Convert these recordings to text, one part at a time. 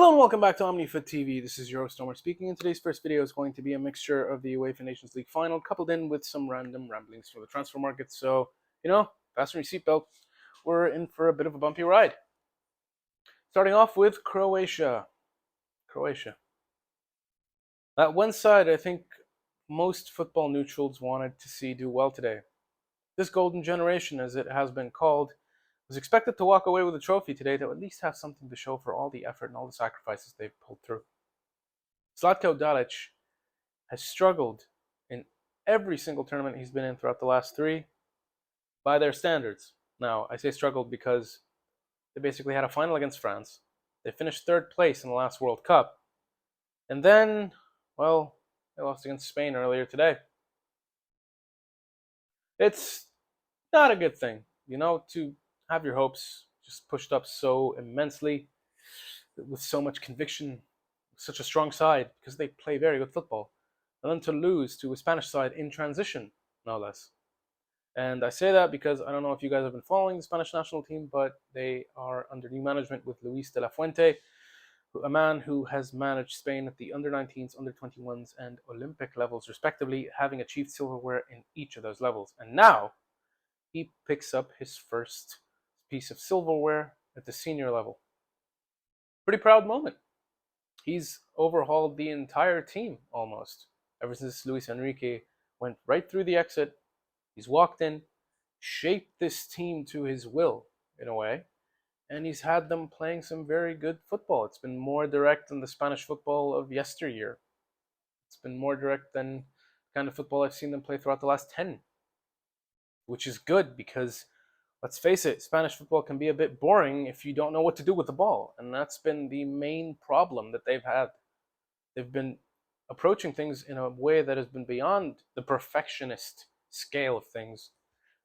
Hello and welcome back to OmniFoot TV. This is your host Omar speaking, and today's first video is going to be a mixture of the UEFA Nations League final coupled in with some random ramblings for the transfer market. So, fasten your seatbelt. We're in for a bit of a bumpy ride. Starting off with Croatia. That one side I think most football neutrals wanted to see do well today. This golden generation, as it has been called, was expected to walk away with a trophy today that would at least have something to show for all the effort and all the sacrifices they've pulled through. Zlatko Dalic has struggled in every single tournament he's been in throughout the last three by their standards. Now, I say struggled because they basically had a final against France. They finished third place in the last World Cup. And then, well, they lost against Spain earlier today. It's not a good thing, to have your hopes just pushed up so immensely with so much conviction, such a strong side, because they play very good football, and then to lose to a Spanish side in transition, no less. And I say that because I don't know if you guys have been following the Spanish national team, but they are under new management with Luis de la Fuente, a man who has managed Spain at the under-19s, under-21s, and Olympic levels, respectively, having achieved silverware in each of those levels. And now he picks up his first piece of silverware at the senior level. Pretty proud moment. He's overhauled the entire team almost. Ever since Luis Enrique went right through the exit, he's walked in, shaped this team to his will, in a way, and he's had them playing some very good football. It's been more direct than the Spanish football of yesteryear. It's been more direct than the kind of football I've seen them play throughout the last 10, which is good because, let's face it, Spanish football can be a bit boring if you don't know what to do with the ball, and that's been the main problem that they've had. They've been approaching things in a way that has been beyond the perfectionist scale of things.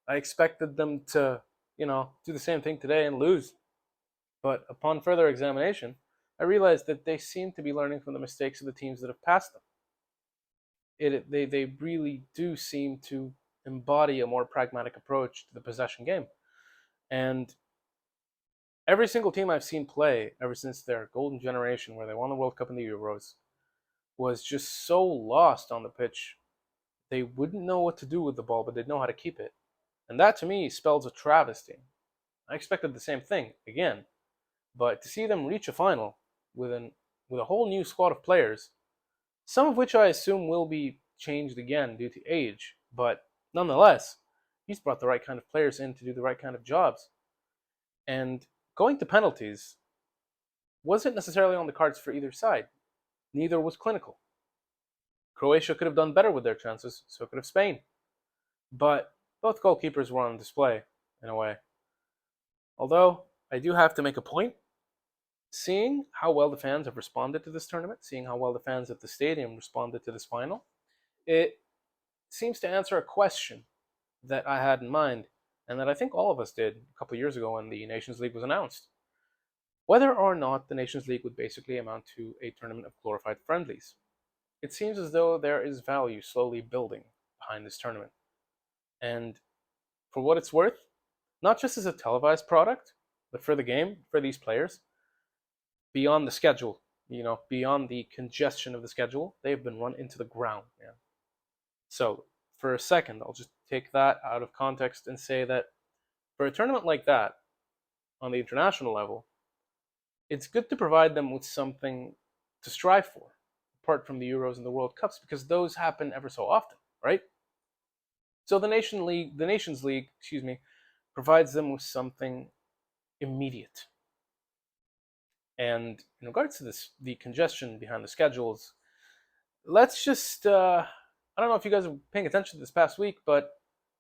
I expected them to, do the same thing today and lose. But upon further examination, I realized that they seem to be learning from the mistakes of the teams that have passed them. They really do seem to embody a more pragmatic approach to the possession game. And every single team I've seen play ever since their golden generation, where they won the World Cup and the Euros, was just so lost on the pitch. They wouldn't know what to do with the ball, but they'd know how to keep it. And that, to me, spells a travesty. I expected the same thing, again. But to see them reach a final with a whole new squad of players, some of which I assume will be changed again due to age, but nonetheless, he's brought the right kind of players in to do the right kind of jobs. And going to penalties wasn't necessarily on the cards for either side. Neither was clinical. Croatia could have done better with their chances, so could have Spain. But both goalkeepers were on display, in a way. Although, I do have to make a point. Seeing how well the fans have responded to this tournament, seeing how well the fans at the stadium responded to this final, it seems to answer a question that I had in mind, and that I think all of us did a couple of years ago when the Nations League was announced. Whether or not the Nations League would basically amount to a tournament of glorified friendlies. It seems as though there is value slowly building behind this tournament. And for what it's worth, not just as a televised product, but for the game, for these players, beyond the schedule, beyond the congestion of the schedule, they've been run into the ground, man. So, for a second, I'll just take that out of context and say that for a tournament like that, on the international level, it's good to provide them with something to strive for, apart from the Euros and the World Cups, because those happen ever so often, right? So the Nations League, provides them with something immediate. And in regards to this, the congestion behind the schedules, let's just, I don't know if you guys are paying attention to this past week, but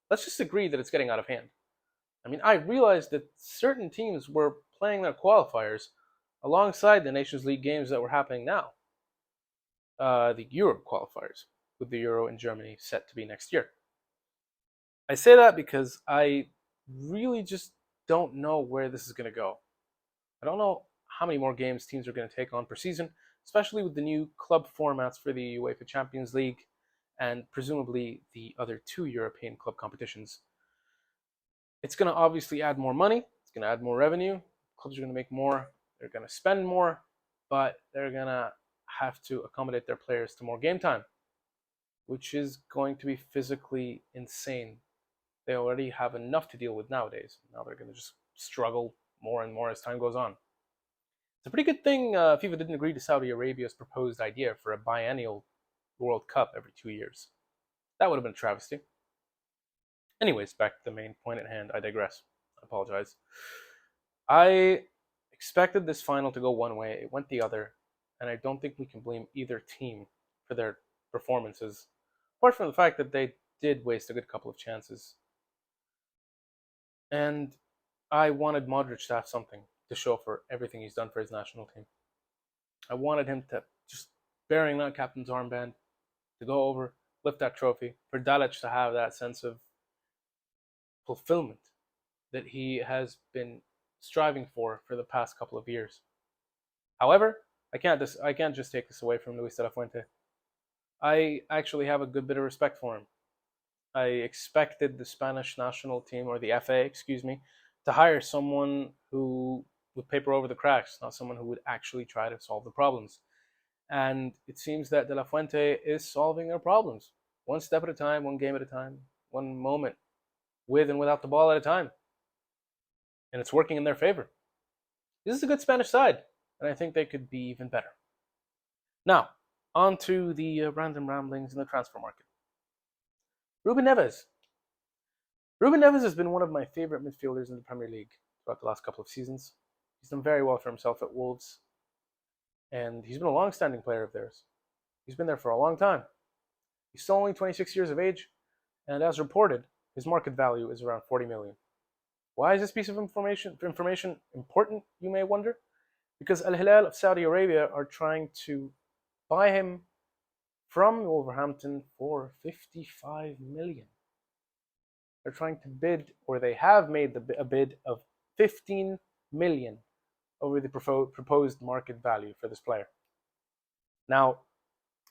let's just agree that it's getting out of hand. I mean, I realized that certain teams were playing their qualifiers alongside the Nations League games that were happening now. The Euro qualifiers, with the Euro in Germany set to be next year. I say that because I really just don't know where this is going to go. I don't know how many more games teams are going to take on per season, especially with the new club formats for the UEFA Champions League and presumably the other two European club competitions. It's going to obviously add more money. It's going to add more revenue. Clubs are going to make more. They're going to spend more. but they're gonna have to accommodate their players to more game time, which is going to be physically insane. They already have enough to deal with nowadays. Now they're gonna just struggle more and more as time goes on. It's a pretty good thing FIFA didn't agree to Saudi Arabia's proposed idea for a biennial World Cup every 2 years. That would have been a travesty. Anyways, back to the main point at hand. I digress. I apologize. I expected this final to go one way. It went the other, and I don't think we can blame either team for their performances, apart from the fact that they did waste a good couple of chances. And I wanted Modric to have something to show for everything he's done for his national team. I wanted him to just, bearing that captain's armband, to go over, lift that trophy, for Dalic to have that sense of fulfillment that he has been striving for the past couple of years. However, I can't just take this away from Luis de la Fuente. I actually have a good bit of respect for him. I expected the Spanish national team, or the FA, excuse me, to hire someone who would paper over the cracks, not someone who would actually try to solve the problems. And it seems that De La Fuente is solving their problems, one step at a time, one game at a time, one moment, with and without the ball at a time. And it's working in their favor. This is a good Spanish side, and I think they could be even better. Now, on to the random ramblings in the transfer market. Ruben Neves. Ruben Neves has been one of my favorite midfielders in the Premier League throughout the last couple of seasons. He's done very well for himself at Wolves, and he's been a long-standing player of theirs. He's been there for a long time. He's still only 26 years of age, and as reported, his market value is around 40 million. Why is this piece of information important, you may wonder? Because Al Hilal of Saudi Arabia are trying to buy him from Wolverhampton for 55 million. They're trying to bid, or they have made a bid of 15 million over the proposed market value for this player. Now,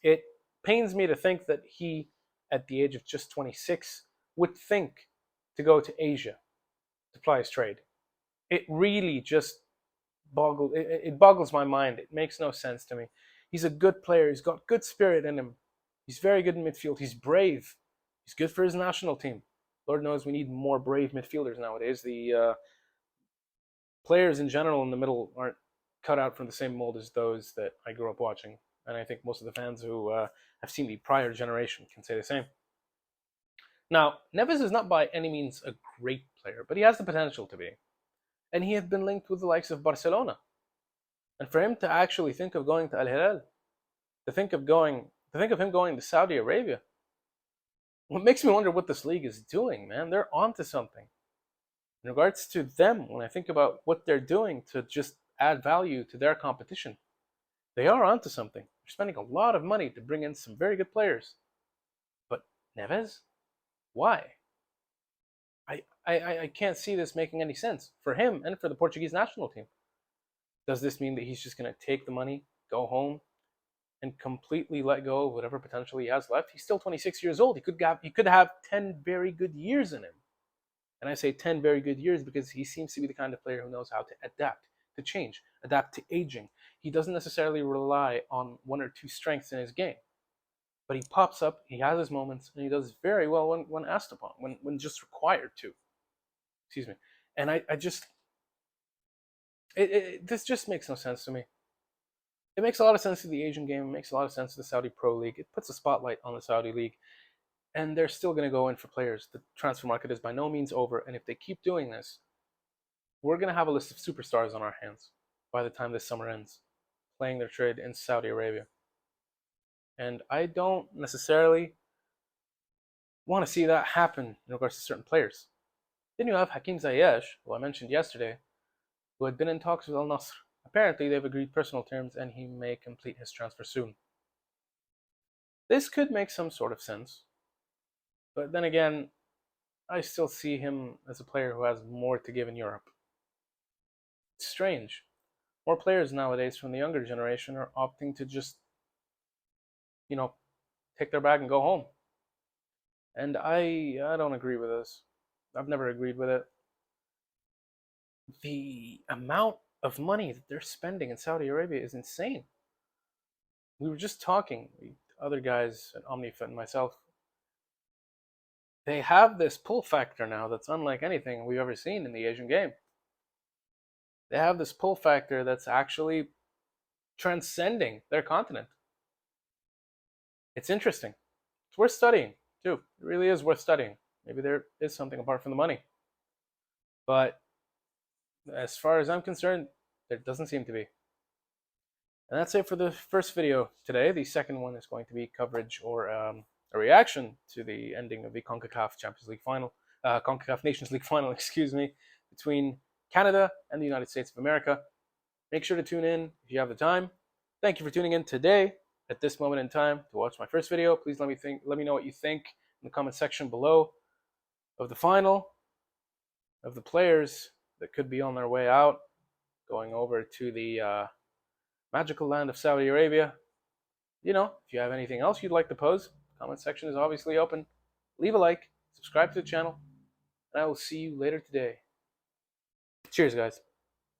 it pains me to think that he, at the age of just 26, would think to go to Asia to ply his trade. It really just boggles my mind. It makes no sense to me. He's a good player. He's got good spirit in him. He's very good in midfield. He's brave. He's good for his national team. Lord knows we need more brave midfielders nowadays. The players in general in the middle aren't cut out from the same mold as those that I grew up watching. And I think most of the fans who have seen the prior generation can say the same. Now, Neves is not by any means a great player, but he has the potential to be. And he had been linked with the likes of Barcelona. And for him to actually think of going to Al Hilal, to think of him going to Saudi Arabia, what makes me wonder what this league is doing, man. They're onto something. In regards to them, when I think about what they're doing to just add value to their competition, they are onto something. They're spending a lot of money to bring in some very good players. But Neves? Why? I can't see this making any sense for him and for the Portuguese national team. Does this mean that he's just going to take the money, go home, and completely let go of whatever potential he has left? He's still 26 years old. He could have 10 very good years in him. And I say 10 very good years because he seems to be the kind of player who knows how to adapt, to change, adapt to aging. He doesn't necessarily rely on one or two strengths in his game. But he pops up, he has his moments, and he does very well when asked upon, when just required to. Excuse me. And I just, this just makes no sense to me. It makes a lot of sense to the Asian game. It makes a lot of sense to the Saudi Pro League. It puts a spotlight on the Saudi League. And they're still going to go in for players. The transfer market is by no means over. And if they keep doing this, we're going to have a list of superstars on our hands by the time this summer ends, playing their trade in Saudi Arabia. And I don't necessarily want to see that happen in regards to certain players. Then you have Hakim Ziyech, who I mentioned yesterday, who had been in talks with Al Nassr. Apparently, they've agreed personal terms and he may complete his transfer soon. This could make some sort of sense. But then again, I still see him as a player who has more to give in Europe. It's strange. More players nowadays from the younger generation are opting to just, take their bag and go home. And I don't agree with this. I've never agreed with it. The amount of money that they're spending in Saudi Arabia is insane. We were just talking, the other guys at OmniFit and myself, they have this pull factor now that's unlike anything we've ever seen in the Asian game. They have this pull factor that's actually transcending their continent. It's interesting. It's worth studying, too. It really is worth studying. Maybe there is something apart from the money. But as far as I'm concerned, there doesn't seem to be. And that's it for the first video today. The second one is going to be coverage or a reaction to the ending of the CONCACAF Champions League final, CONCACAF Nations League final, excuse me, between Canada and the United States of America. Make sure to tune in if you have the time. Thank you for tuning in today at this moment in time to watch my first video. Please let me know what you think in the comment section below of the final, of the players that could be on their way out, going over to the magical land of Saudi Arabia. You know, if you have anything else you'd like to pose, comment section is obviously open. Leave a like, subscribe to the channel, and I will see you later today. Cheers, guys.